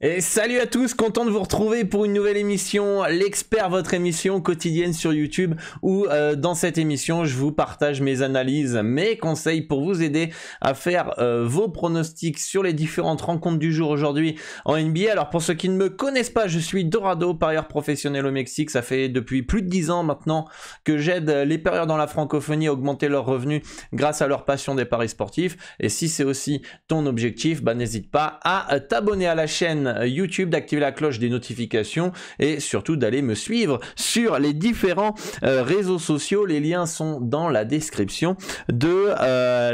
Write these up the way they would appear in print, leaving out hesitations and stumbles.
Et salut à tous, content de vous retrouver pour une nouvelle émission, l'expert, votre émission quotidienne sur YouTube où dans cette émission je vous partage mes analyses, mes conseils pour vous aider à faire vos pronostics sur les différentes rencontres du jour aujourd'hui en NBA. Alors pour ceux qui ne me connaissent pas, je suis Dorado, parieur professionnel au Mexique. Ça fait depuis plus de 10 ans maintenant que j'aide les parieurs dans la francophonie à augmenter leurs revenus grâce à leur passion des paris sportifs. Et si c'est aussi ton objectif, n'hésite pas à t'abonner à la chaîne YouTube, d'activer la cloche des notifications et surtout d'aller me suivre sur les différents réseaux sociaux. Les liens sont dans la description de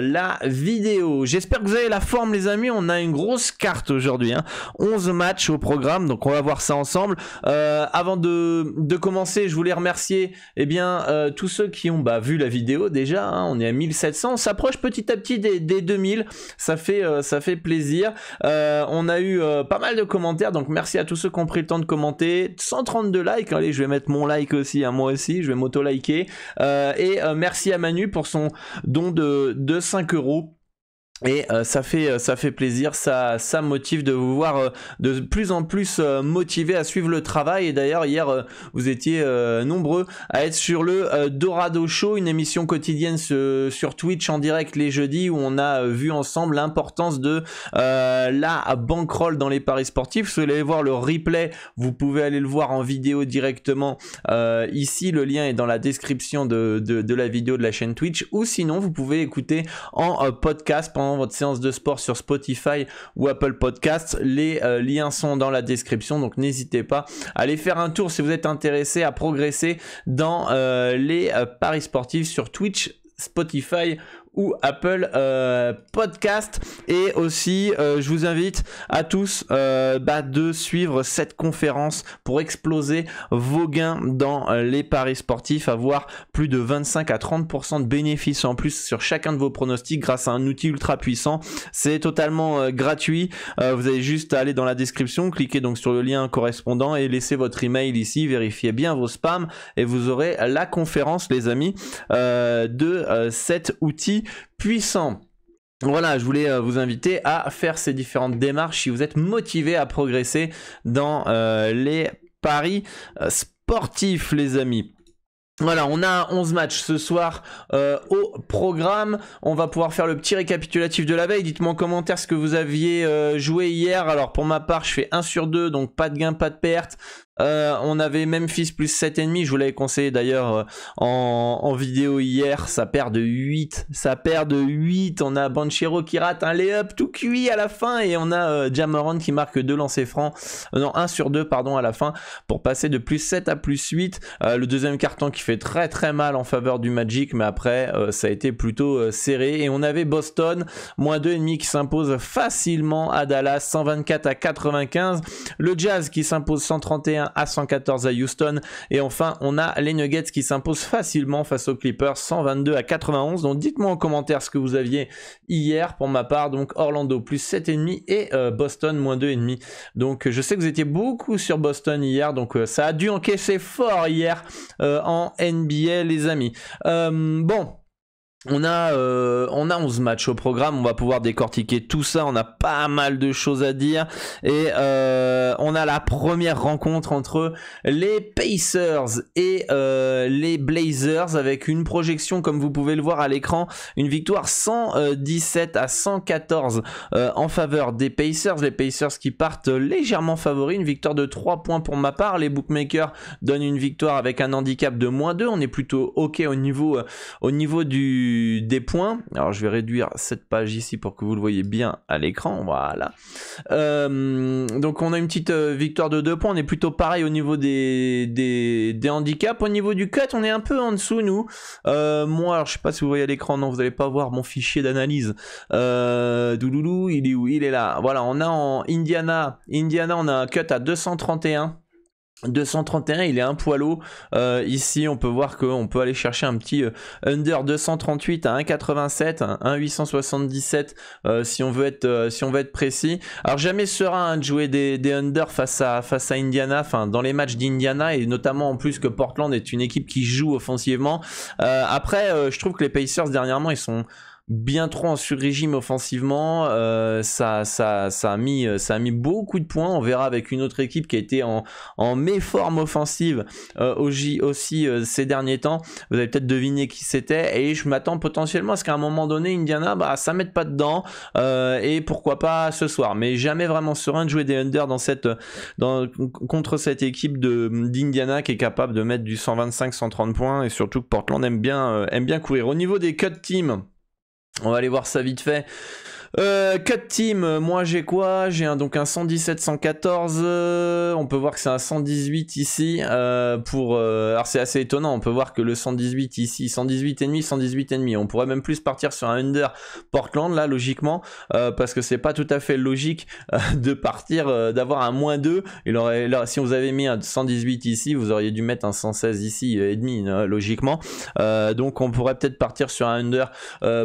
la vidéo. J'espère que vous avez la forme, les amis. On a une grosse carte aujourd'hui, 11 matchs au programme, donc on va voir ça ensemble. Avant de commencer, je voulais remercier tous ceux qui ont vu la vidéo déjà, on est à 1700, on s'approche petit à petit des 2000, ça fait plaisir. On a eu pas mal de commentaires, donc merci à tous ceux qui ont pris le temps de commenter. 132 likes, allez, je vais mettre mon like aussi, moi aussi, je vais m'auto-liker. Et merci à Manu pour son don de 5 €. Et ça fait plaisir, ça motive de vous voir de plus en plus motivé à suivre le travail. Et d'ailleurs hier vous étiez nombreux à être sur le Dorado Show, une émission quotidienne sur Twitch en direct les jeudis où on a vu ensemble l'importance de la bankroll dans les paris sportifs. Si vous voulez voir le replay, vous pouvez aller le voir en vidéo directement ici, le lien est dans la description de la vidéo de la chaîne Twitch, ou sinon vous pouvez écouter en podcast pendant votre séance de sport sur Spotify ou Apple Podcasts. Les liens sont dans la description, donc n'hésitez pas à aller faire un tour si vous êtes intéressé à progresser dans les paris sportifs sur Twitch, Spotify ou Apple Podcast. Et aussi je vous invite à tous de suivre cette conférence pour exploser vos gains dans les paris sportifs, avoir plus de 25 à 30% de bénéfices en plus sur chacun de vos pronostics grâce à un outil ultra puissant. C'est totalement gratuit, vous avez juste à aller dans la description, cliquez donc sur le lien correspondant et laissez votre email ici, vérifiez bien vos spams et vous aurez la conférence, les amis, de cet outil puissant. Voilà, je voulais vous inviter à faire ces différentes démarches si vous êtes motivé à progresser dans les paris sportifs, les amis. Voilà, on a 11 matchs ce soir au programme. On va pouvoir faire le petit récapitulatif de la veille. Dites-moi en commentaire ce que vous aviez joué hier. Alors pour ma part, je fais 1 sur 2, donc pas de gain, pas de perte. On avait Memphis plus 7,5, je vous l'avais conseillé d'ailleurs en vidéo hier, ça perd de 8, on a Banchero qui rate un lay-up tout cuit à la fin et on a Ja Morant qui marque 2 lancers francs, 1 sur 2 pardon à la fin pour passer de plus 7 à plus 8, le deuxième carton qui fait très très mal en faveur du Magic, mais après ça a été plutôt serré. Et on avait Boston, moins 2,5 qui s'impose facilement à Dallas, 124 à 95, le Jazz qui s'impose 131 à 114 à Houston, et enfin on a les Nuggets qui s'imposent facilement face aux Clippers, 122 à 91. Donc dites-moi en commentaire ce que vous aviez hier. Pour ma part, donc Orlando plus 7,5 et Boston moins 2,5. Donc je sais que vous étiez beaucoup sur Boston hier, donc ça a dû encaisser fort hier en NBA, les amis. Bon, on a 11 matchs au programme, on va pouvoir décortiquer tout ça, on a pas mal de choses à dire et on a la première rencontre entre les Pacers et les Blazers avec une projection, comme vous pouvez le voir à l'écran, une victoire 117 à 114 en faveur des Pacers. Les Pacers qui partent légèrement favoris, une victoire de 3 points pour ma part. Les bookmakers donnent une victoire avec un handicap de moins 2, on est plutôt ok au niveau des points. Alors je vais réduire cette page ici pour que vous le voyez bien à l'écran, voilà. Donc on a une petite victoire de 2 points, on est plutôt pareil au niveau des handicaps. Au niveau du cut, on est un peu en dessous nous. Moi, alors je sais pas si vous voyez à l'écran, non vous n'allez pas voir mon fichier d'analyse. Douloulou, il est où? Il est là. Voilà, on a en Indiana, on a un cut à 231. 231, il est un poil haut. Ici on peut voir qu'on peut aller chercher un petit under 238 à 1,87, 1,877 si on veut être précis. Alors jamais serein de jouer des under face à Indiana, enfin dans les matchs d'Indiana, et notamment en plus que Portland est une équipe qui joue offensivement. Après je trouve que les Pacers dernièrement ils sont bien trop en sur-régime offensivement. Ça a mis beaucoup de points. On verra avec une autre équipe qui a été en méforme offensive aussi ces derniers temps. Vous avez peut-être deviné qui c'était, et je m'attends potentiellement à ce qu'à un moment donné Indiana ça mette pas dedans, et pourquoi pas ce soir, mais jamais vraiment serein de jouer des unders contre cette équipe d'Indiana qui est capable de mettre du 125-130 points, et surtout que Portland aime bien courir. Au niveau des cut team, on va aller voir ça vite fait. Cut team, moi j'ai quoi? J'ai donc un 117-114, on peut voir que c'est un 118 ici, alors c'est assez étonnant, on peut voir que le 118 ici, 118,5, on pourrait même plus partir sur un under Portland là logiquement, parce que c'est pas tout à fait logique de partir, d'avoir un -2, si vous avez mis un 118 ici, vous auriez dû mettre un 116 ici et demi logiquement, donc on pourrait peut-être partir sur un under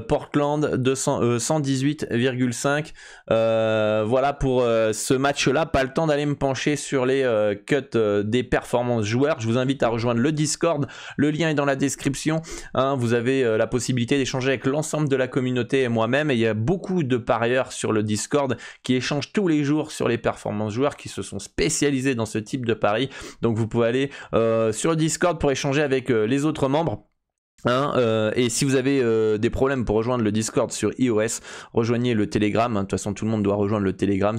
Portland 118,5. Voilà pour ce match là. Pas le temps d'aller me pencher sur les cuts des performances joueurs. Je vous invite à rejoindre le Discord, le lien est dans la description, hein. Vous avez la possibilité d'échanger avec l'ensemble de la communauté et moi-même, et il y a beaucoup de parieurs sur le Discord qui échangent tous les jours sur les performances joueurs, qui se sont spécialisés dans ce type de paris. Donc vous pouvez aller sur le Discord pour échanger avec les autres membres. Et si vous avez des problèmes pour rejoindre le Discord sur iOS, rejoignez le Telegram, hein. De toute façon tout le monde doit rejoindre le Telegram.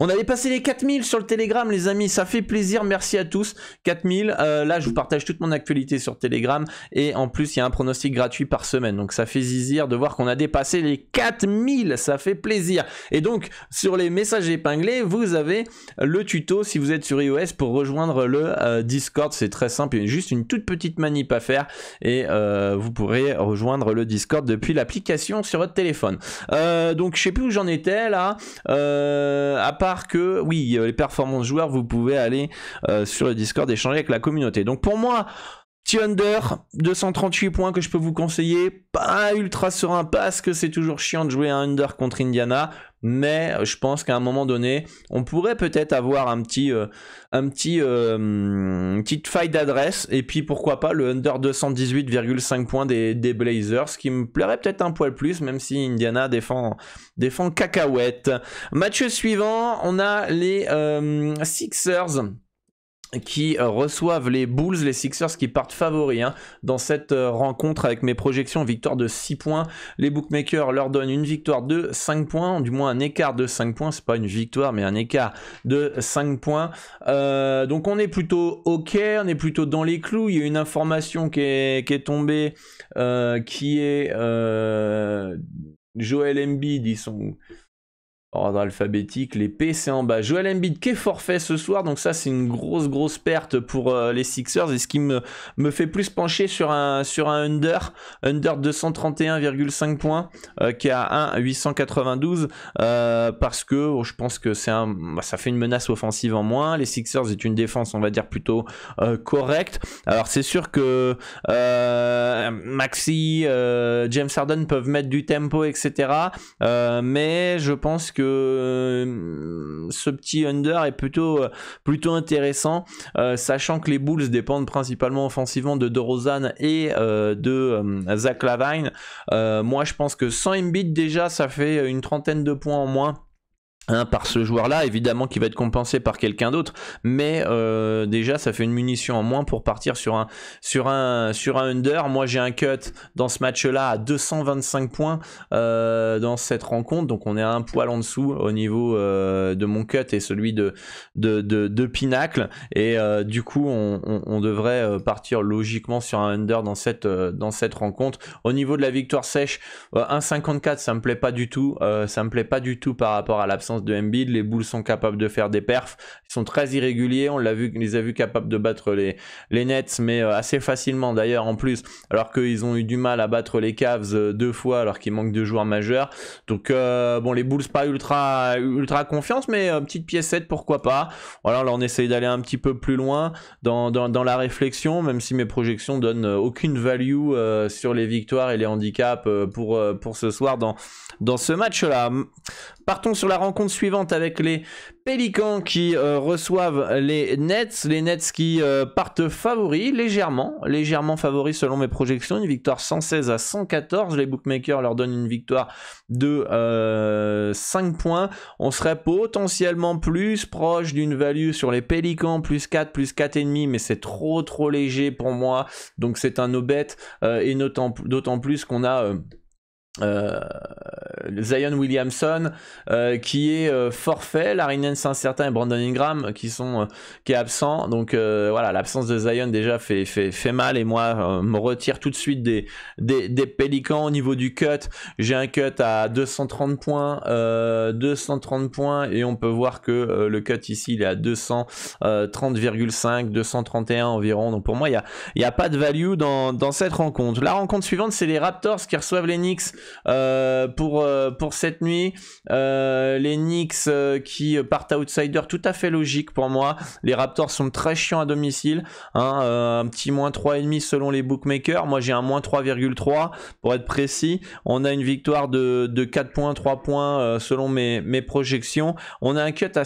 On avait passé les 4000 sur le Telegram les amis, ça fait plaisir, merci à tous. 4000, là je vous partage toute mon actualité sur Telegram, et en plus il y a un pronostic gratuit par semaine, donc ça fait zizir de voir qu'on a dépassé les 4000, ça fait plaisir. Et donc sur les messages épinglés, vous avez le tuto si vous êtes sur iOS pour rejoindre le Discord. C'est très simple, il y a juste une toute petite manip à faire, et vous pourrez rejoindre le Discord depuis l'application sur votre téléphone. Donc je sais plus où j'en étais là, à part que oui, les performances joueurs, vous pouvez aller sur le Discord échanger avec la communauté. Donc pour moi, petit under, 238 points que je peux vous conseiller, pas ultra serein parce que c'est toujours chiant de jouer un under contre Indiana, mais je pense qu'à un moment donné, on pourrait peut-être avoir une petite faille d'adresse, et puis pourquoi pas le under 218,5 points des Blazers, qui me plairait peut-être un poil plus, même si Indiana défend cacahuète. Match suivant, on a les Sixers qui reçoivent les Bulls, les Sixers qui partent favoris dans cette rencontre. Avec mes projections, victoire de 6 points, les bookmakers leur donnent une victoire de 5 points, du moins un écart de 5 points, c'est pas une victoire mais un écart de 5 points, donc on est plutôt ok, on est plutôt dans les clous. Il y a une information qui est tombée, qui est Joel Embiid, ils sont ordre alphabétique, les P c'est en bas. Joel Embiid qui est forfait ce soir, donc ça c'est une grosse perte pour les Sixers, et ce qui me fait plus pencher sur un under 231,5 points, qui est à 1,892, parce que je pense que ça fait une menace offensive en moins. Les Sixers est une défense, on va dire, plutôt correcte. Alors c'est sûr que Maxey, James Harden peuvent mettre du tempo, etc. Mais je pense que ce petit under est plutôt intéressant, sachant que les Bulls dépendent principalement offensivement de DeRozan et de Zach LaVine. Moi je pense que sans Embiid déjà ça fait une trentaine de points en moins par ce joueur-là, évidemment qui va être compensé par quelqu'un d'autre, mais déjà ça fait une munition en moins pour partir sur un under. Moi j'ai un cut dans ce match-là à 225 points dans cette rencontre, donc on est un poil en dessous au niveau de mon cut et celui de Pinacle, et du coup on devrait partir logiquement sur un under dans cette rencontre. Au niveau de la victoire sèche, 1,54 ça me plaît pas du tout, par rapport à l'absence de Embiid. Les Bulls sont capables de faire des perfs, ils sont très irréguliers, on les a vus capables de battre les Nets, mais assez facilement d'ailleurs en plus, alors qu'ils ont eu du mal à battre les Cavs 2 fois alors qu'il manque de joueurs majeurs. Donc bon, les Bulls pas ultra confiance, mais petite piécette pourquoi pas. Voilà, là on essaye d'aller un petit peu plus loin dans la réflexion, même si mes projections donnent aucune value sur les victoires et les handicaps pour ce soir dans ce match là. Partons sur la rencontre rencontre suivante avec les Pélicans qui reçoivent les Nets qui partent favoris, légèrement favoris selon mes projections, une victoire 116 à 114, les bookmakers leur donnent une victoire de 5 points, on serait potentiellement plus proche d'une value sur les Pélicans, plus 4,5, mais c'est trop léger pour moi, donc c'est un no-bet, et d'autant plus qu'on a... Zion Williamson qui est forfait, Larry Nance incertain et Brandon Ingram qui est absent, donc voilà, l'absence de Zion déjà fait mal, et moi me retire tout de suite des Pélicans. Au niveau du cut, j'ai un cut à 230 points, et on peut voir que le cut ici il est à 230,5, 231 environ, donc pour moi il y a pas de value dans cette rencontre. La rencontre suivante, c'est les Raptors qui reçoivent les Knicks pour cette nuit, les Knicks qui partent outsider, tout à fait logique pour moi. Les Raptors sont très chiants à domicile, un petit moins 3,5 selon les bookmakers, moi j'ai un moins 3,3 pour être précis. On a une victoire de 4 points, 3 points selon mes projections. On a un cut à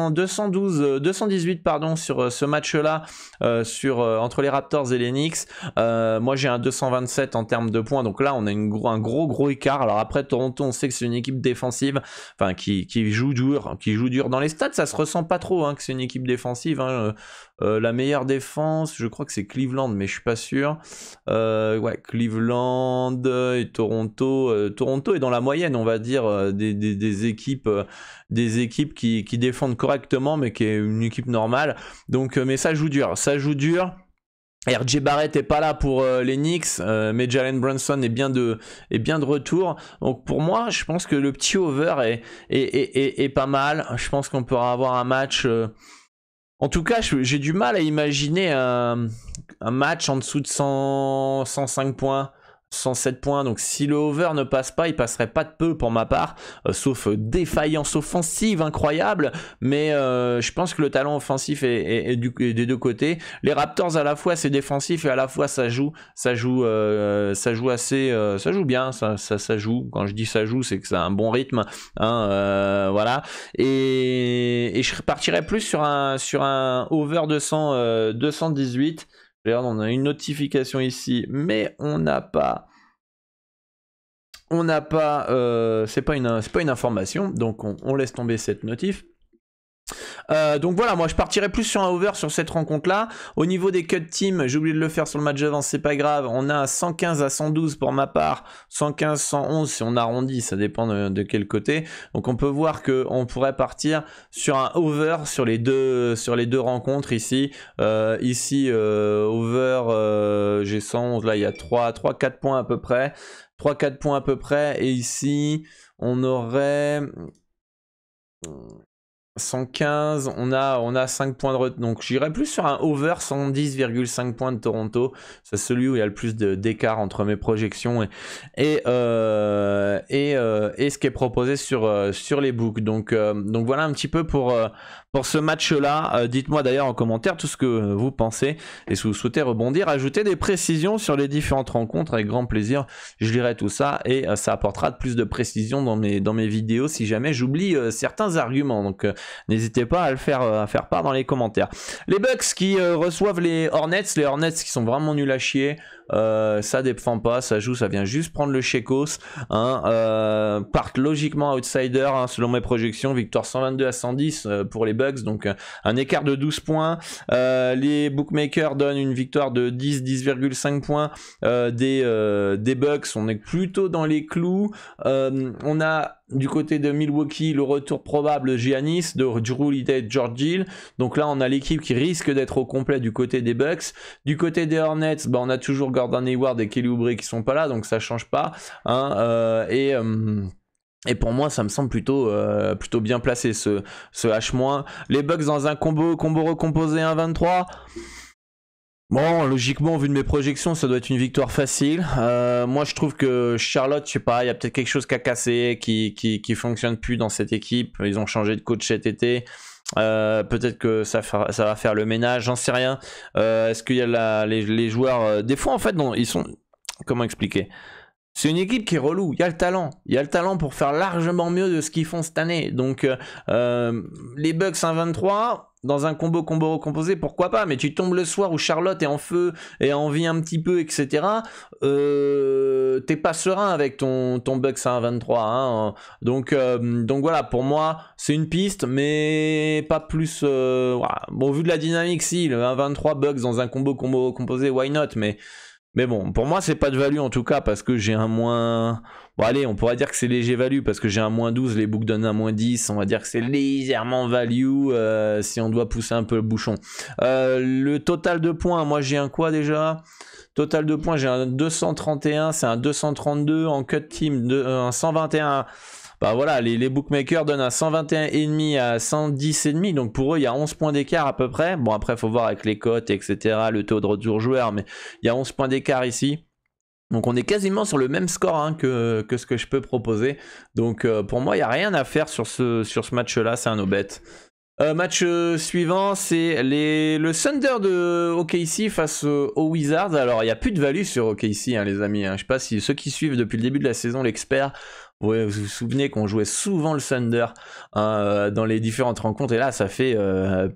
218 pardon sur ce match là, entre les Raptors et les Knicks. Moi j'ai un 227 en termes de points, donc là on a un gros écart. Alors après, Toronto, on sait que c'est une équipe défensive, enfin qui joue dur, dans les stats, ça se ressent pas trop que c'est une équipe défensive. La meilleure défense, je crois que c'est Cleveland, mais je suis pas sûr. Ouais, Cleveland et Toronto. Toronto est dans la moyenne, on va dire, des équipes qui défendent correctement, mais qui est une équipe normale. Donc, mais ça joue dur. RJ Barrett est pas là pour les Knicks, mais Jalen Brunson est bien de retour. Donc pour moi, je pense que le petit over est pas mal. Je pense qu'on pourra avoir un match... En tout cas, j'ai du mal à imaginer un match en dessous de 105 points. 107 points, donc si le over ne passe pas, il passerait pas de peu pour ma part, sauf défaillance offensive incroyable, mais je pense que le talent offensif est des deux côtés. Les Raptors, à la fois c'est défensif et à la fois ça joue bien, ça joue. Quand je dis ça joue, c'est que ça a un bon rythme, voilà. Et je partirais plus sur un over 218. Regarde, on a une notification ici, mais on n'a pas, c'est pas une information, donc on laisse tomber cette notif. Donc voilà, moi je partirais plus sur un over sur cette rencontre là. Au niveau des cut team, j'ai oublié de le faire sur le match d'avance, c'est pas grave, on a 115 à 112 pour ma part, 115 111 si on arrondit, ça dépend de quel côté. Donc on peut voir que on pourrait partir sur un over sur les deux rencontres ici. Over, j'ai 111, là il y a 3-4 points à peu près, et ici on aurait 115, on a 5 points de retard, donc j'irais plus sur un over 110,5 points de Toronto, c'est celui où il y a le plus d'écart entre mes projections et ce qui est proposé sur les books. Donc voilà un petit peu pour ce match-là. Dites-moi d'ailleurs en commentaire tout ce que vous pensez, et si vous souhaitez rebondir, ajouter des précisions sur les différentes rencontres, avec grand plaisir, je lirai tout ça, et ça apportera plus de précision dans mes vidéos si jamais j'oublie certains arguments. Donc n'hésitez pas à le faire, à faire part dans les commentaires. Les Bucks qui reçoivent les Hornets qui sont vraiment nuls à chier. Ça défend pas, ça joue, ça vient juste prendre le Shekos, partent logiquement outsider, selon mes projections, victoire 122 à 110 pour les Bucks, donc un écart de 12 points. Les bookmakers donnent une victoire de 10,5 points des Bucks. On est plutôt dans les clous. On a du côté de Milwaukee le retour probable de Giannis, de Jrue Holiday et de George Hill. Donc là on a l'équipe qui risque d'être au complet du côté des Bucks. Du côté des Hornets, on a toujours Gordon Hayward et Kelly Oubre qui sont pas là, donc ça change pas, et pour moi, ça me semble plutôt bien placé ce H-. Les Bucks dans un combo recomposé 1-23. Bon, logiquement, vu de mes projections, ça doit être une victoire facile. Moi, je trouve que Charlotte, je sais pas, il y a peut-être quelque chose qui a cassé, qui fonctionne plus dans cette équipe. Ils ont changé de coach cet été. Peut-être que ça va faire le ménage, j'en sais rien. Est-ce qu'il y a les joueurs... des fois, en fait, non, ils sont... Comment expliquer ? c'est une équipe qui est relou, il y a le talent. Il y a le talent pour faire largement mieux de ce qu'ils font cette année. Donc les Bucks 1-23, dans un combo recomposé, pourquoi pas, mais tu tombes le soir où Charlotte est en feu et a envie un petit peu, etc. T'es pas serein avec ton Bucks 1-23. Hein. Donc voilà, pour moi, c'est une piste, mais pas plus... voilà. Bon, vu de la dynamique, si, le 1-23 Bucks dans un combo recomposé, why not, mais bon, pour moi, c'est pas de value en tout cas, parce que j'ai un moins... Bon, allez, on pourrait dire que c'est léger value, parce que j'ai un moins 12, les books donnent un moins 10, on va dire que c'est légèrement value, si on doit pousser un peu le bouchon. Le total de points, moi j'ai un quoi déjà ? Total de points, j'ai un 231, c'est un 232, en cut team, un 121... Bah voilà, les bookmakers donnent un 121,5 à 110,5, donc pour eux il y a 11 points d'écart à peu près. Bon après il faut voir avec les cotes, etc., le taux de retour joueur, mais il y a 11 points d'écart ici. Donc on est quasiment sur le même score hein, que ce que je peux proposer. Donc pour moi il n'y a rien à faire sur ce match-là, c'est un no-bet. Match suivant, c'est le Thunder de OKC face aux Wizards. Alors il n'y a plus de value sur OKC hein, les amis. Hein. Je ne sais pas si ceux qui suivent depuis le début de la saison l'expert, ouais, vous vous souvenez qu'on jouait souvent le Thunder dans les différentes rencontres et là ça fait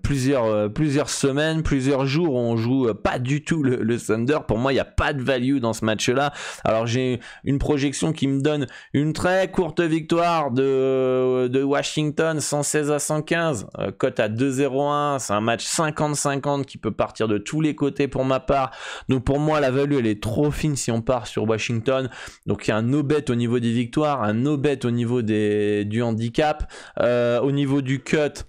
plusieurs semaines, plusieurs jours où on joue pas du tout le Thunder. Pour moi il n'y a pas de value dans ce match là. Alors j'ai une projection qui me donne une très courte victoire de Washington 116 à 115, cote à 2,01, c'est un match 50-50 qui peut partir de tous les côtés pour ma part. Donc pour moi la value elle est trop fine si on part sur Washington. Donc il y a un no-bet au niveau des victoires, un no-bet au niveau du handicap, au niveau du cut.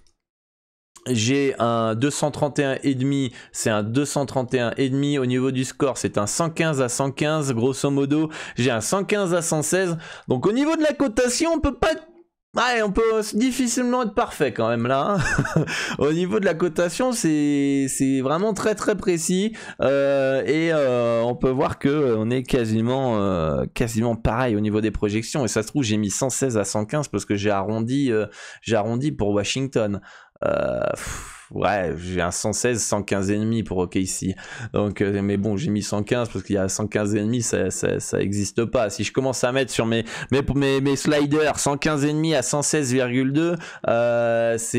J'ai un 231,5, c'est un 231,5. Au niveau du score, c'est un 115 à 115, grosso modo. J'ai un 115 à 116. Donc au niveau de la cotation, on peut pas... Ouais, on peut difficilement être parfait quand même là. Hein. Au niveau de la cotation, c'est vraiment très très précis et on peut voir que on est quasiment pareil au niveau des projections. Et ça se trouve j'ai mis 116 à 115 parce que j'ai arrondi pour Washington. Ouais, j'ai un 116, 115 ennemis pour OKC. Donc, mais bon, j'ai mis 115 parce qu'il y a 115 ennemis, ça existe pas. Si je commence à mettre sur mes sliders 115 ennemis à 116,2, c'est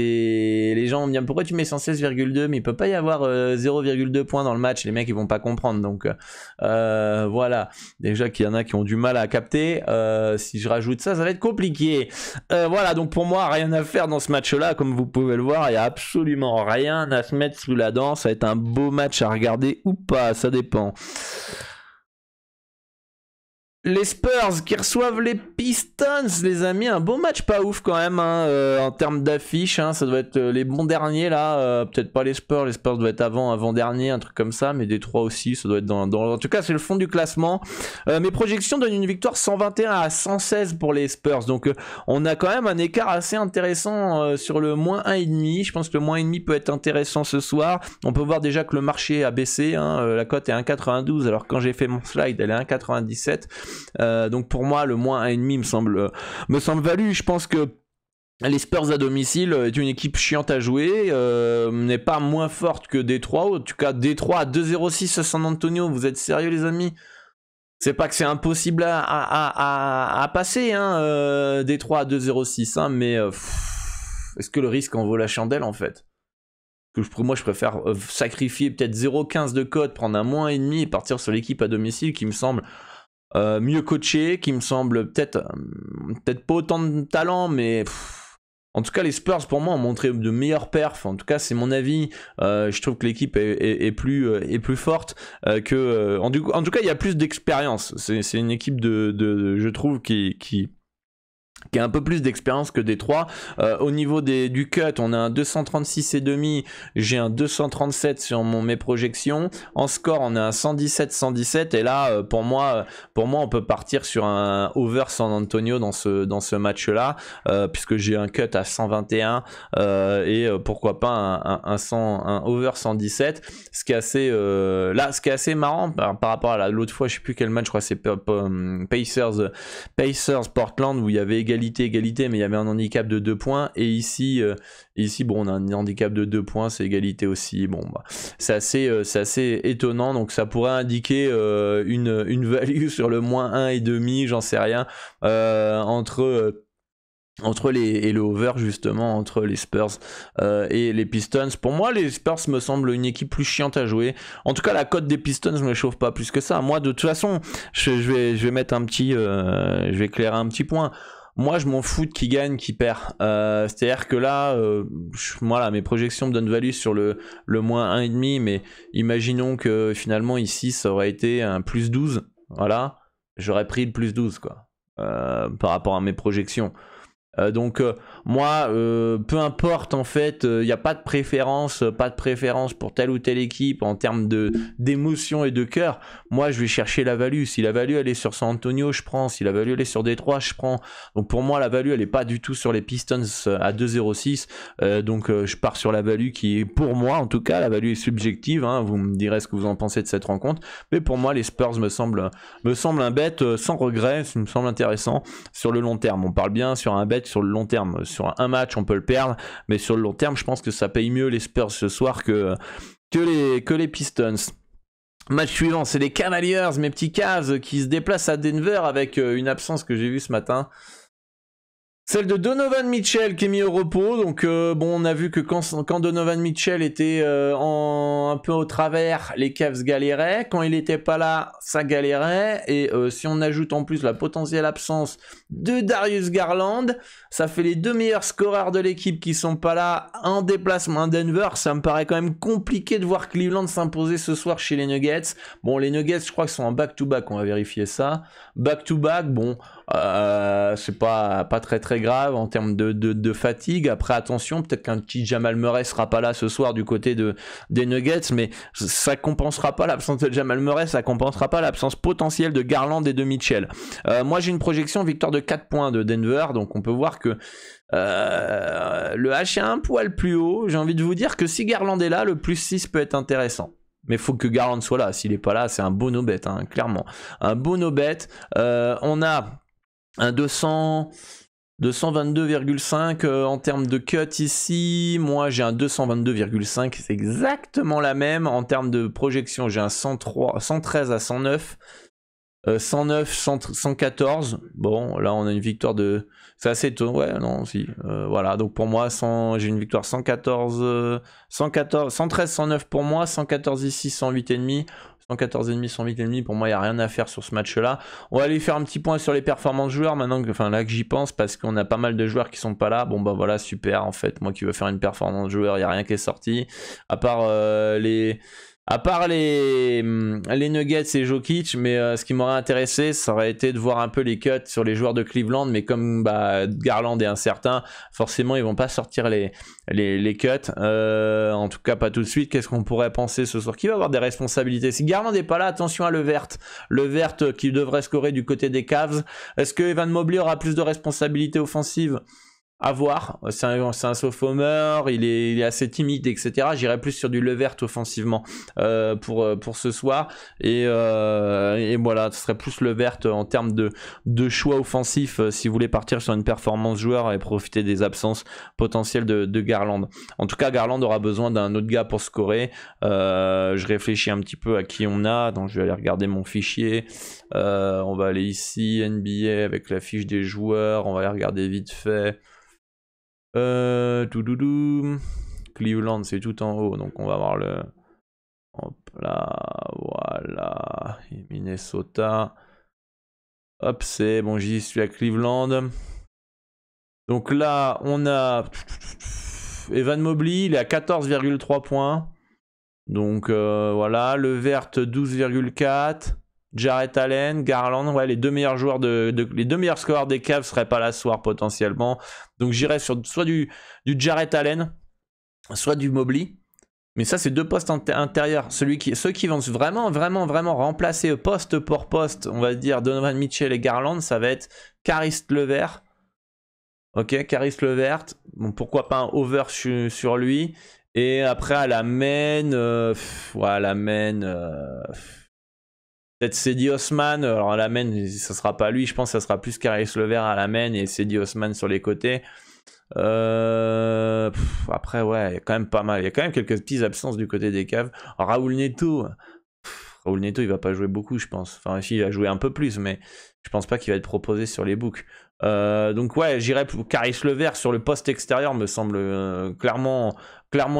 les gens vont me dire pourquoi tu mets 116,2 mais il peut pas y avoir 0,2 points dans le match. Les mecs ils vont pas comprendre. Donc voilà. Déjà qu'il y en a qui ont du mal à capter. Si je rajoute ça va être compliqué. Voilà. Donc pour moi rien à faire dans ce match-là, comme vous pouvez le voir, il y a absolument rien à se mettre sous la dent. Ça va être un beau match à regarder ou pas, ça dépend. Les Spurs qui reçoivent les Pistons, les amis, un beau match pas ouf quand même hein, en termes d'affiche, hein, ça doit être les bons derniers là, peut-être pas les Spurs doivent être avant-dernier, un truc comme ça, mais Détroit aussi, ça doit être dans en tout cas c'est le fond du classement. Mes projections donnent une victoire 121 à 116 pour les Spurs, donc on a quand même un écart assez intéressant sur le moins 1,5, je pense que le moins 1,5 peut être intéressant ce soir. On peut voir déjà que le marché a baissé, hein, la cote est 1,92 alors quand j'ai fait mon slide elle est 1,97. Donc pour moi le moins 1,5 me semble value. Je pense que les Spurs à domicile est une équipe chiante à jouer, n'est pas moins forte que Détroit. En tout cas Détroit à 2,06 à San Antonio, vous êtes sérieux les amis? C'est pas que c'est impossible à passer hein, Détroit à 2,06 hein, mais est-ce que le risque en vaut la chandelle en fait? Moi je préfère sacrifier peut-être 0,15 de cote, prendre un moins 1,5 et partir sur l'équipe à domicile qui me semble mieux coaché, qui me semble peut-être pas autant de talent, mais en tout cas les Spurs pour moi ont montré de meilleures perfs. En tout cas c'est mon avis. Je trouve que l'équipe est plus forte que en tout cas il y a plus d'expérience. C'est une équipe je trouve qui a un peu plus d'expérience que Détroit. Au niveau du cut, on a un 236,5, j'ai un 237 sur mes projections. En score, on a un 117 et là, pour moi, on peut partir sur un over San Antonio dans ce match-là, puisque j'ai un cut à 121 et pourquoi pas un over 117. Ce qui est assez marrant par rapport à l'autre fois, je sais plus quel match, je crois que c'est Pacers Portland où il y avait égalité, mais il y avait un handicap de 2 points. Et ici, bon, on a un handicap de 2 points, c'est égalité aussi. Bon, bah, c'est assez étonnant. Donc ça pourrait indiquer une value sur le moins 1,5, j'en sais rien, entre le over justement, entre les Spurs et les Pistons. Pour moi, les Spurs me semblent une équipe plus chiante à jouer. En tout cas, la cote des Pistons me chauffe pas plus que ça. Moi, de toute façon, je vais mettre un petit, je vais éclairer un petit point. Moi, je m'en fous de qui gagne, qui perd. C'est-à-dire que là, voilà, mes projections me donnent value sur le moins 1,5, mais imaginons que finalement ici, ça aurait été un plus 12. Voilà, j'aurais pris le plus 12 quoi, par rapport à mes projections. Donc moi, peu importe en fait, il n'y a pas de préférence pour telle ou telle équipe en termes d'émotion et de cœur. Moi, je vais chercher la value. Si la value elle est sur San Antonio, je prends. Si la value elle est sur Détroit, je prends. Donc pour moi, la value elle est pas du tout sur les Pistons à 2,06. Donc je pars sur la value qui est, pour moi en tout cas, la value est subjective. Hein, vous me direz ce que vous en pensez de cette rencontre. Mais pour moi, les Spurs me semblent un bet sans regret. Ça me semble intéressant sur le long terme. On parle bien sur un bet sur le long terme. Sur un match, on peut le perdre, mais sur le long terme, je pense que ça paye mieux les Spurs ce soir que les Pistons. Match suivant, c'est les Cavaliers, mes petits Cavs, qui se déplacent à Denver avec une absence que j'ai vue ce matin. Celle de Donovan Mitchell qui est mis au repos. Donc bon, on a vu que quand Donovan Mitchell était un peu au travers, les Cavs galéraient. Quand il n'était pas là, ça galérait. Et si on ajoute en plus la potentielle absence de Darius Garland, ça fait les 2 meilleurs scoreurs de l'équipe qui sont pas là en déplacement à Denver. Ça me paraît quand même compliqué de voir Cleveland s'imposer ce soir chez les Nuggets. Bon, les Nuggets, je crois qu'ils sont en back-to-back. On va vérifier ça. Back-to-back, bon, c'est pas très grave en termes de fatigue. Après, attention, peut-être qu'un petit Jamal Murray sera pas là ce soir du côté des Nuggets, mais ça compensera pas l'absence de Jamal Murray, ça compensera pas l'absence potentielle de Garland et de Mitchell. Moi, j'ai une projection victoire de 4 points de Denver, donc on peut voir que le H est un poil plus haut. J'ai envie de vous dire que si Garland est là, le plus 6 peut être intéressant. Mais il faut que Garland soit là. S'il n'est pas là, c'est un beau no-bet, hein, clairement. Un beau no-bet. On a un 222,5 en termes de cut ici. Moi, j'ai un 222,5. C'est exactement la même. En termes de projection, j'ai un 113 à 109. 109, 114. Bon, là, on a une victoire de... C'est assez tôt. Ouais, non, si. Voilà, donc pour moi, j'ai une victoire 113, 109 pour moi. 114 ici, 108,5. 114,5, 108,5, pour moi il n'y a rien à faire sur ce match là. On va aller faire un petit point sur les performances joueurs maintenant que, là que j'y pense, parce qu'on a pas mal de joueurs qui sont pas là. Bon bah voilà, super, en fait moi qui veux faire une performance joueur, il n'y a rien qui est sorti à part les Nuggets et Jokic, mais ce qui m'aurait intéressé, ça aurait été de voir un peu les cuts sur les joueurs de Cleveland, mais comme Garland est incertain, forcément ils vont pas sortir les cuts, en tout cas pas tout de suite. Qu'est-ce qu'on pourrait penser ce soir? Qui va avoir des responsabilités? Si Garland n'est pas là, attention à Levert qui devrait scorer du côté des Cavs. Est-ce que Evan Mobley aura plus de responsabilités offensives? À voir, c'est un sophomore, il est assez timide, etc. J'irais plus sur du Levert offensivement pour ce soir. Et voilà, ce serait plus Levert en termes de choix offensifs si vous voulez partir sur une performance joueur et profiter des absences potentielles de Garland. En tout cas, Garland aura besoin d'un autre gars pour scorer. Je réfléchis un petit peu à qui on a, donc je vais aller regarder mon fichier. On va aller ici, NBA avec la fiche des joueurs, on va aller regarder vite fait. Cleveland c'est tout en haut, donc on va voir le... Hop là, voilà. Et Minnesota. Hop, c'est bon, j'y suis à Cleveland. Donc là, on a Evan Mobley, il est à 14,3 points. Donc voilà, Levert 12,4. Jarrett Allen, Garland, ouais, les deux meilleurs joueurs les deux meilleurs scoreurs des Cavs seraient pas là ce soir potentiellement. Donc j'irais sur soit du Jarrett Allen, soit du Mobley. Mais ça, c'est deux postes intérieurs. Ceux qui vont vraiment remplacer poste pour poste, on va dire Donovan Mitchell et Garland, ça va être Caris LeVert. Ok, Caris LeVert. Bon, pourquoi pas un over sur lui. Et après à la main, peut-être Cedi Osman. Alors à la main, ça sera pas lui, je pense que ça sera plus Caris Levert à la main et Cedi Osman sur les côtés. Après ouais, il y a quand même pas mal, il y a quand même quelques petites absences du côté des Cavs. Raoul Neto, il va pas jouer beaucoup je pense, enfin si, il va jouer un peu plus mais je pense pas qu'il va être proposé sur les books. Donc ouais, j'irais pour Caris Levert sur le poste extérieur, me semble clairement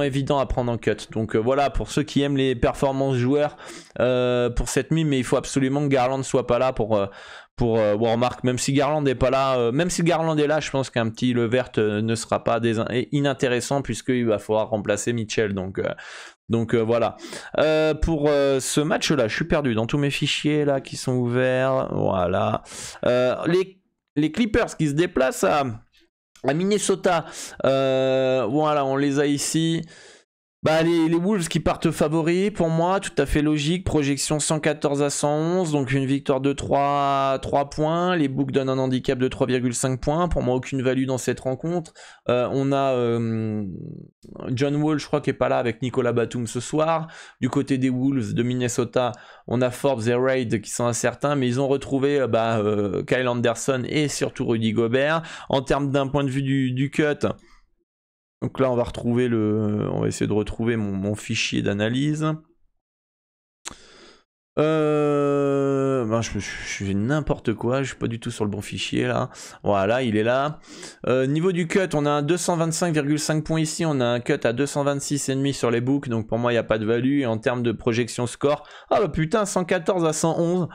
évident à prendre en cut. Donc voilà, pour ceux qui aiment les performances joueurs pour cette nuit, mais il faut absolument que Garland soit pas là pour Warmark, même si Garland est pas là, même si Garland est là, je pense qu'un petit Levert ne sera pas inintéressant puisqu'il va falloir remplacer Mitchell. Donc voilà. Pour ce match-là, je suis perdu dans tous mes fichiers là qui sont ouverts. Voilà. Les Clippers qui se déplacent à Minnesota. Voilà, on les a ici. Bah, les Wolves qui partent favoris pour moi, tout à fait logique. Projection 114 à 111, donc une victoire de 3 points. Les books donnent un handicap de 3,5 points. Pour moi, aucune value dans cette rencontre. On a John Wall, je crois, qui est pas là avec Nicolas Batum ce soir. Du côté des Wolves de Minnesota, on a Forbes et Reid qui sont incertains, mais ils ont retrouvé Kyle Anderson et surtout Rudy Gobert. En termes d'un point de vue du cut, donc là, on va essayer de retrouver mon fichier d'analyse. Je fais n'importe quoi, je suis pas du tout sur le bon fichier là. Voilà, il est là. Niveau du cut, on a un 225,5 points ici, on a un cut à 226,5 sur les books, donc pour moi il n'y a pas de value. Et en termes de projection score, ah bah putain, 114 à 111,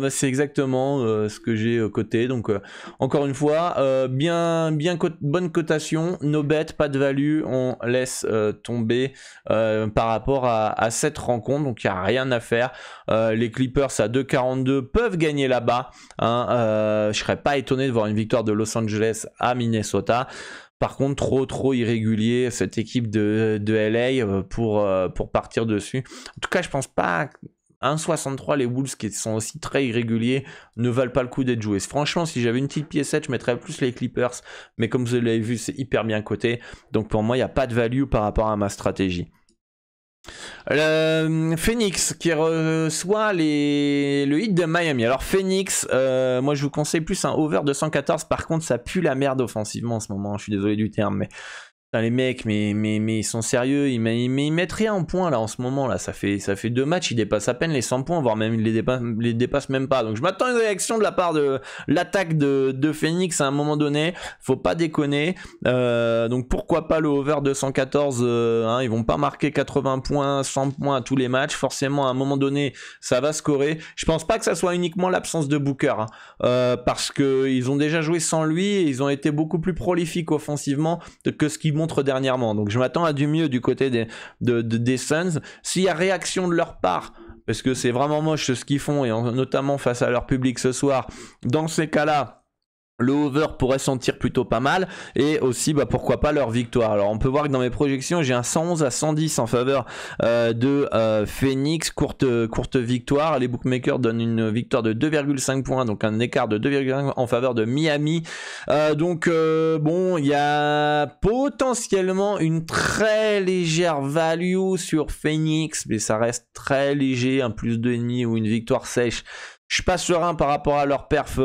c'est exactement ce que j'ai coté. Donc encore une fois, bonne cotation, no bet, pas de value, on laisse tomber par rapport à cette rencontre, donc il n'y a rien à faire. Les Clippers à 2,42 peuvent gagner là-bas. Je serais pas étonné de voir une victoire de Los Angeles à Minnesota. Par contre, trop irrégulier cette équipe de LA pour partir dessus. En tout cas, je pense pas. 1,63, les Wolves qui sont aussi très irréguliers ne valent pas le coup d'être joués. Franchement, si j'avais une petite piécette, je mettrais plus les Clippers. Mais comme vous l'avez vu, c'est hyper bien coté. Donc pour moi, il n'y a pas de value par rapport à ma stratégie. Phoenix qui reçoit le Heat de Miami. Alors Phoenix, moi je vous conseille plus un over de 114. Par contre, ça pue la merde offensivement en ce moment. Je suis désolé du terme, mais putain, les mecs, mais ils sont sérieux. Ils mettent rien en points là en ce moment là. Ça fait 2 matchs, ils dépassent à peine les 100 points, voire même ils les dépassent même pas. Donc je m'attends à une réaction de la part de l'attaque de Phoenix à un moment donné. Faut pas déconner. Donc pourquoi pas le over de 114 Ils vont pas marquer 80 points, 100 points à tous les matchs. Forcément, à un moment donné, ça va scorer. Je pense pas que ça soit uniquement l'absence de Booker, parce que ils ont déjà joué sans lui et ils ont été beaucoup plus prolifiques offensivement que ce qu'ils montrent dernièrement. Donc je m'attends à du mieux du côté des Suns. S'il y a réaction de leur part, parce que c'est vraiment moche ce qu'ils font, et notamment face à leur public ce soir, dans ces cas-là, le over pourrait sentir plutôt pas mal, et aussi pourquoi pas leur victoire. Alors on peut voir que dans mes projections j'ai un 111 à 110 en faveur de Phoenix, courte victoire. Les bookmakers donnent une victoire de 2,5 points, donc un écart de 2,5 en faveur de Miami. Bon, il y a potentiellement une très légère value sur Phoenix, mais ça reste très léger, un plus 2,5 ou une victoire sèche. Je suis pas serein par rapport à leur perf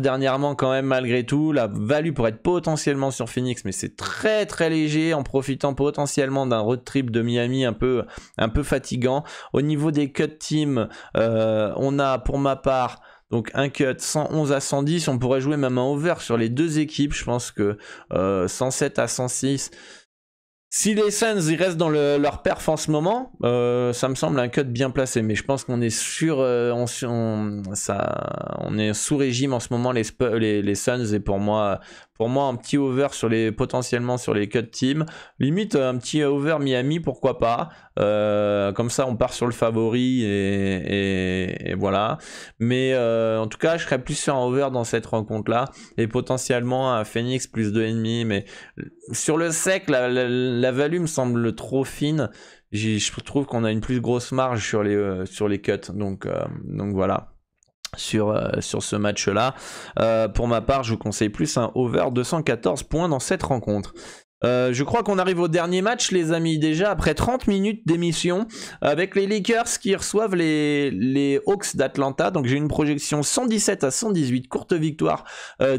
dernièrement quand même, malgré tout. La value pourrait être potentiellement sur Phoenix, mais c'est très très léger, en profitant potentiellement d'un road trip de Miami un peu fatigant. Au niveau des cut team, on a pour ma part donc un cut 111 à 110. On pourrait jouer même un over sur les deux équipes. Je pense que 107 à 106. Si les Suns ils restent dans leur perf en ce moment, ça me semble un cut bien placé, mais je pense qu'on est on est sous régime en ce moment les Suns, et pour moi un petit over potentiellement sur les cut teams, limite un petit over Miami, pourquoi pas, comme ça on part sur le favori et voilà. Mais en tout cas je serais plus sur un over dans cette rencontre là, et potentiellement un Phoenix plus 2,5, mais sur le sec la value me semble trop fine. Je trouve qu'on a une plus grosse marge sur les cuts, donc voilà. Sur ce match-là. Pour ma part, je vous conseille plus un over 214 points dans cette rencontre. Je crois qu'on arrive au dernier match, les amis, déjà après 30 minutes d'émission, avec les Lakers qui reçoivent les Hawks d'Atlanta. Donc j'ai une projection 117-118, courte victoire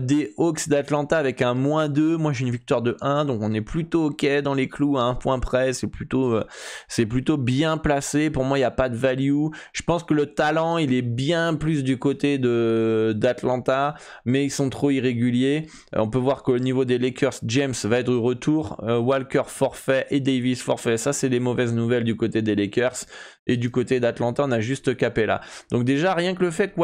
des Hawks d'Atlanta avec un -2. Moi j'ai une victoire de 1, donc on est plutôt ok dans les clous à 1 point près. C'est plutôt bien placé. Pour moi il n'y a pas de value. Je pense que le talent il est bien plus du côté d'Atlanta, mais ils sont trop irréguliers. On peut voir qu'au niveau des Lakers, James va être de retour. Walker forfait et Davis forfait. Ça c'est des mauvaises nouvelles du côté des Lakers. Et du côté d'Atlanta on a juste Capella. Donc déjà rien que le fait que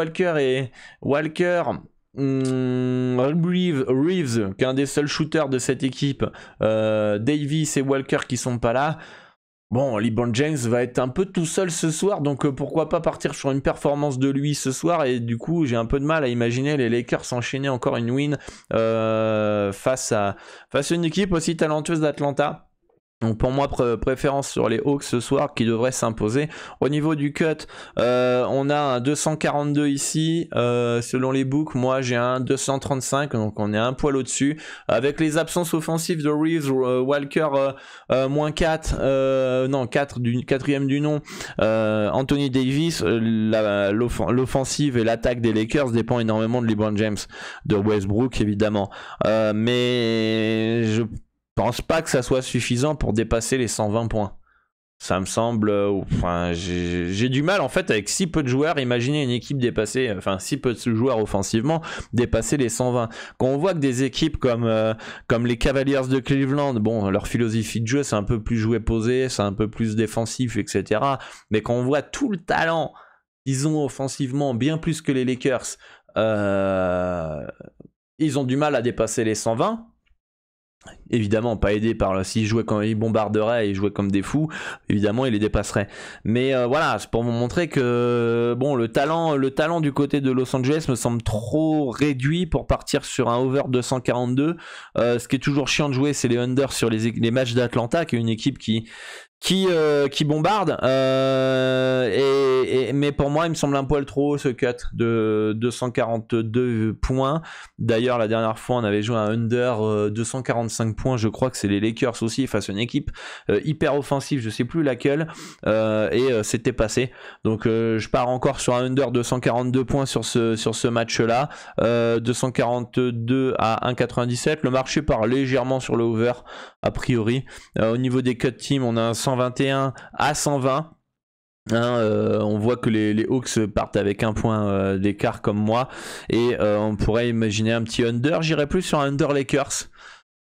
Reeves, qui est un des seuls shooters de cette équipe, Davis et Walker qui sont pas là. Bon, LeBron James va être un peu tout seul ce soir, donc pourquoi pas partir sur une performance de lui ce soir. Et du coup j'ai un peu de mal à imaginer les Lakers s'enchaîner encore une win face à une équipe aussi talentueuse d'Atlanta. Donc pour moi, préférence sur les Hawks ce soir qui devraient s'imposer. Au niveau du cut, on a un 242 ici. Selon les books, moi j'ai un 235, donc on est un poil au-dessus. Avec les absences offensives de Reeves, Walker -4, non 4 du quatrième du nom, Anthony Davis, l'offensive et l'attaque des Lakers dépend énormément de LeBron James, de Westbrook évidemment. Mais je pense pas que ça soit suffisant pour dépasser les 120 points. Ça me semble... Enfin, j'ai du mal en fait avec si peu de joueurs, imaginer une équipe dépasser... Enfin, si peu de joueurs offensivement, dépasser les 120. Quand on voit que des équipes comme les Cavaliers de Cleveland, bon, leur philosophie de jeu, c'est un peu plus joué posé, c'est un peu plus défensif, etc. Mais quand on voit tout le talent qu'ils ont offensivement, bien plus que les Lakers, ils ont du mal à dépasser les 120. Évidemment pas aidé par s'ils jouaient quand ils bombarderaient et ils jouaient comme des fous, évidemment ils les dépasseraient. Mais voilà, c'est pour vous montrer que bon, le talent du côté de Los Angeles me semble trop réduit pour partir sur un over 242. Ce qui est toujours chiant de jouer, c'est les unders sur les matchs d'Atlanta, qui est une équipe qui bombarde, mais pour moi il me semble un poil trop haut ce cut de 242 points. D'ailleurs la dernière fois on avait joué un under 245 points, je crois que c'est les Lakers aussi face à une équipe hyper offensive, je sais plus laquelle, et c'était passé. Donc je pars encore sur un under 242 points sur ce match là, 242 à 1,97. Le marché part légèrement sur le over a priori. Au niveau des cut team, on a un 121 à 120. On voit que les Hawks partent avec un point d'écart comme moi, et on pourrait imaginer un petit under. J'irais plus sur un under Lakers,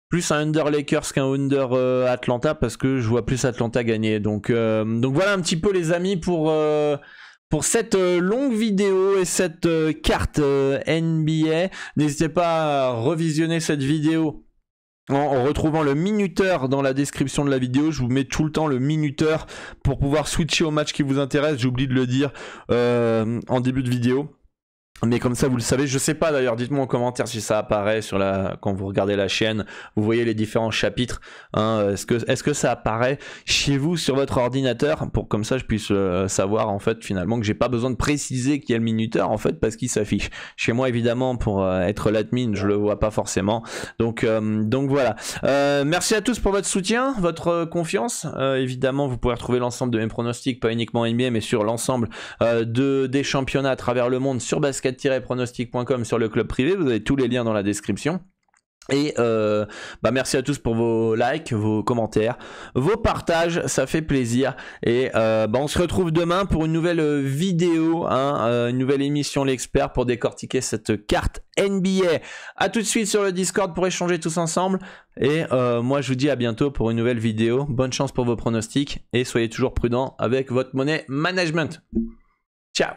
plus un under Lakers qu'un under Atlanta, parce que je vois plus Atlanta gagner. Donc voilà un petit peu les amis pour cette longue vidéo et cette carte NBA. N'hésitez pas à revisionner cette vidéo en retrouvant le minuteur dans la description de la vidéo. Je vous mets tout le temps le minuteur pour pouvoir switcher au match qui vous intéresse. J'oublie de le dire en début de vidéo. Mais comme ça vous le savez, je sais pas d'ailleurs, dites-moi en commentaire si ça apparaît quand vous regardez la chaîne, vous voyez les différents chapitres, hein, est-ce que ça apparaît chez vous sur votre ordinateur, pour comme ça je puisse savoir en fait finalement que j'ai pas besoin de préciser qu'il y a le minuteur en fait, parce qu'il s'affiche. Chez moi évidemment pour être l'admin je le vois pas forcément, donc voilà. Merci à tous pour votre soutien, votre confiance. Évidemment vous pouvez retrouver l'ensemble de mes pronostics, pas uniquement NBA mais sur l'ensemble des championnats à travers le monde sur basket-pronostic.com, sur le club privé. Vous avez tous les liens dans la description. Et merci à tous pour vos likes, vos commentaires, vos partages, ça fait plaisir. Et on se retrouve demain pour une nouvelle vidéo, une nouvelle émission L'Expert, pour décortiquer cette carte NBA. À tout de suite sur le Discord pour échanger tous ensemble. Et moi je vous dis à bientôt pour une nouvelle vidéo. Bonne chance pour vos pronostics et soyez toujours prudents avec votre money management. Ciao.